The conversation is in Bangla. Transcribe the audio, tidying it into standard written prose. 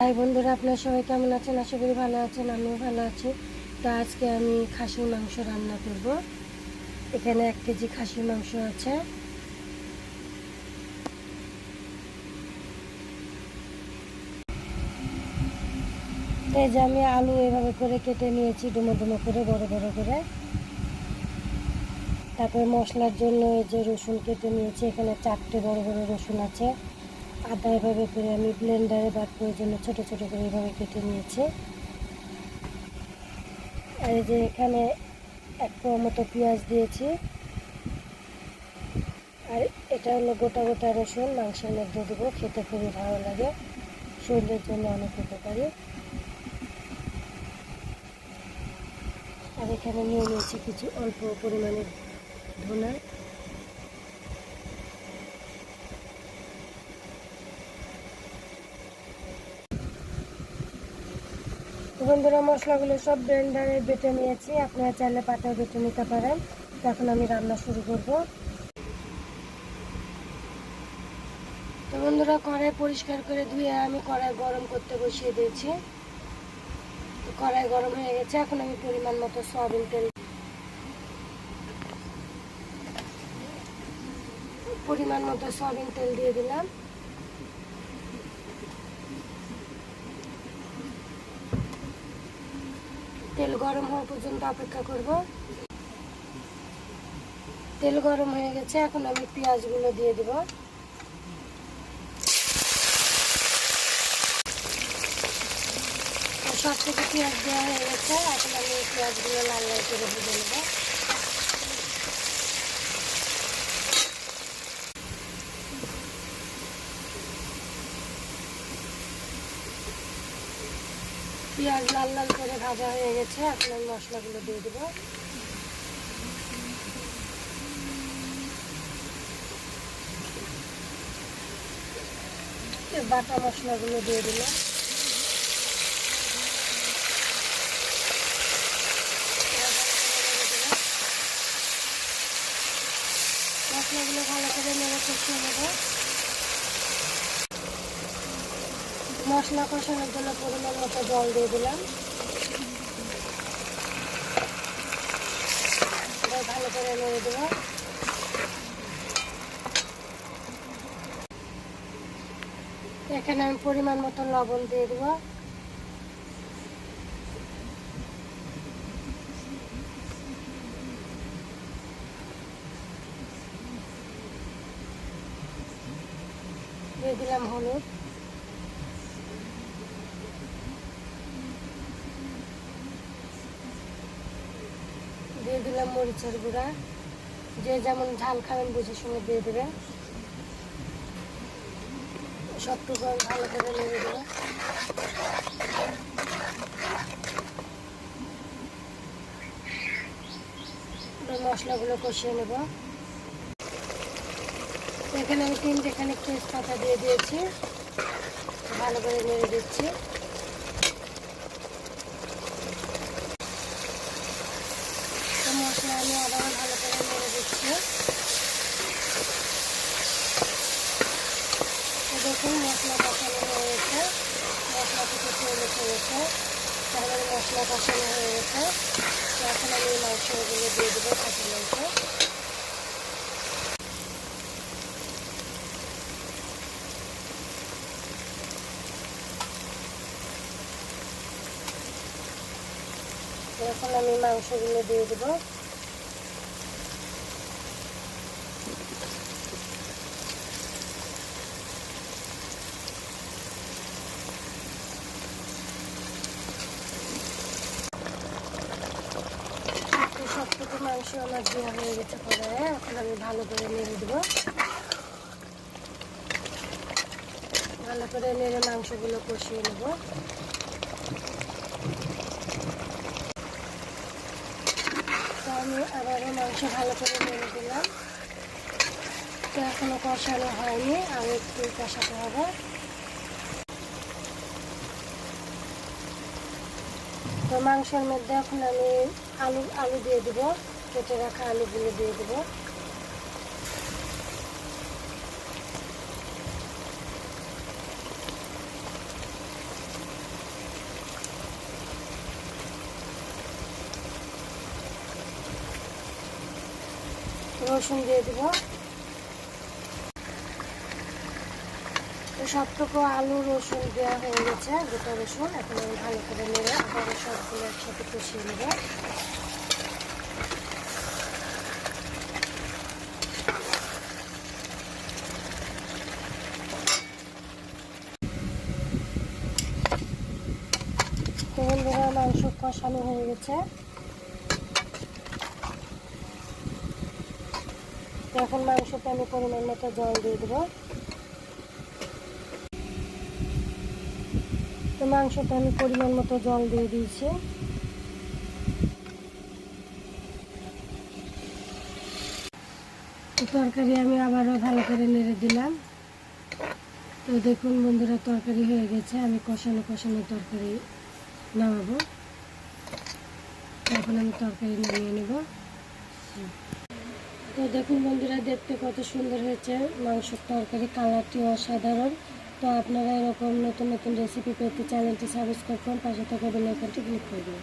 হাই বন্ধুরা, আপনারা সবাই কেমন আছেন? আশা করি ভালো আছেন, আমিও ভালো আছি। তো আজকে আমি খাসির মাংস রান্না করব। এখানে 1 কেজি খাসির মাংস আছে। এই যে আমি আলু এভাবে করে কেটে নিয়েছি, ডুমো ডুমো করে, বড় বড় করে। তারপরে মশলার জন্য এই যে রসুন কেটে নিয়েছি, এখানে 4টে বড় বড় রসুন আছে। আদা এভাবে করে আমি ব্লেন্ডারে বাটবার জন্য ছোট ছোট করে এভাবে কেটে নিয়েছি। আর এই যে এখানে 1 পোয়া মতো পেঁয়াজ দিয়েছি। আর এটা হলো গোটা গোটা রসুন, মাংসের মধ্যে দেবো, খেতে খুবই ভালো লাগে, শরীরের জন্য অনেক উপকারী। আর এখানে নিয়ে নিয়েছি কিছু অল্প পরিমাণে ধনে। বন্ধুরা, মশলাগুলো সব ব্লেন্ডারে বেটে নিয়েছি, আপনারা চাইলে পাটায় বেটে নিতে পারেন। এখন আমি রান্না শুরু করব। তো বন্ধুরা, কড়াই পরিষ্কার করে ধুয়ে আমি কড়াই গরম করতে বসিয়ে দিয়েছি। তো কড়াই গরম হয়ে গেছে, এখন আমি পরিমাণ মতো সয়াবিন তেল দিয়ে দিলাম। তেল গরম হওয়া পর্যন্ত অপেক্ষা করব। তেল গরম হয়ে গেছে, এখন আমি পেঁয়াজগুলো দিয়ে দেব। সব থেকে পেঁয়াজ দেওয়া হয়ে গেছে, এখন আমি পেঁয়াজগুলো লাল লাল করে ভেজে নেব। পেঁয়াজ লাল লাল করে ভাজা হয়ে গেছে, এখন আমি মশলাগুলো দিয়ে দেবো। বাটা মশলাগুলো দিয়ে দিলাম। মশলাগুলো ভালো করে নেড়ে কষিয়ে নেব। মশলা কষানোর জন্য পরিমাণ মতো জল দিয়ে দিলাম। ভালো করে নেড়ে দেবো। এখানে আমি পরিমাণ মতো লবণ দিয়ে দেবো। দিয়ে দিলাম হলুদ। দিয়ে দিলাম মরিচের গুঁড়া। যে যেমন ঝাল খাবেন বুঝে শুনে দিয়ে দেবেন। সবটুকু ভালো করে নেড়ে দেবো। মশলাগুলো কষিয়ে নেব। এখানে আমি 3টে খানিক তেজপাতা দিয়ে দিয়েছি, ভালো করে নেড়ে দিচ্ছি। মশলা আমি আবারও ভালো করে নেড়ে দিচ্ছি। দেখুন মশলা কষানো হয়ে গেছে, মশলা থেকে তেল উঠে গেছে, তারপরে মশলা কষানো হয়ে গেছে। এখন আমি মাংসগুলো দিয়ে দেবো, খাসির মাংস। এখন আমি মাংসগুলো দিয়ে দেবো। সবটুকু মাংস আমার দেওয়া হয়ে গেছে পরে, এখন আমি ভালো করে নেড়ে দেবো। ভালো করে নেড়ে মাংসগুলো কষিয়ে নেব। তো আমি আবারও মাংস ভালো করে নেড়ে দিলাম। তো এখনো কষানো হয়নি, আর একটু কষাতে হবে। তো মাংসের মধ্যে এখন আমি আলু দিয়ে দেবো, কেটে রাখা আলুগুলো দিয়ে দেবো। রসুন দিয়ে দিব। সবটুকু আলু রসুন দেওয়া হয়ে গেছে, গোটা রসুন। এখন আমি ভালো করে নেড়ে আবারও সবগুলো একসাথে কষিয়ে নেব। তো বন্ধুরা মাংস কষানো হয়ে গেছে। এখন মাংসতে আমি পরিমাণ মতো জল দিয়ে দেবো। তো মাংসতে আমি পরিমাণ মতো জল দিয়ে দিয়েছি। তো তরকারি আমি আবারও ভালো করে নেড়ে দিলাম। তো দেখুন বন্ধুরা, তরকারি হয়ে গেছে। আমি কষানো তরকারি নামাবো। এখন আমি তরকারি নামিয়ে নেব। তো দেখুন বন্ধুরা, দেখতে কত সুন্দর হয়েছে মাংসের তরকারি, কালারটি অসাধারণ। তো আপনারা এরকম নতুন নতুন রেসিপি পেতে চ্যানেলটি সাবস্ক্রাইব করুন, পাশে থাকা বেল আইকনটি ক্লিক করবেন।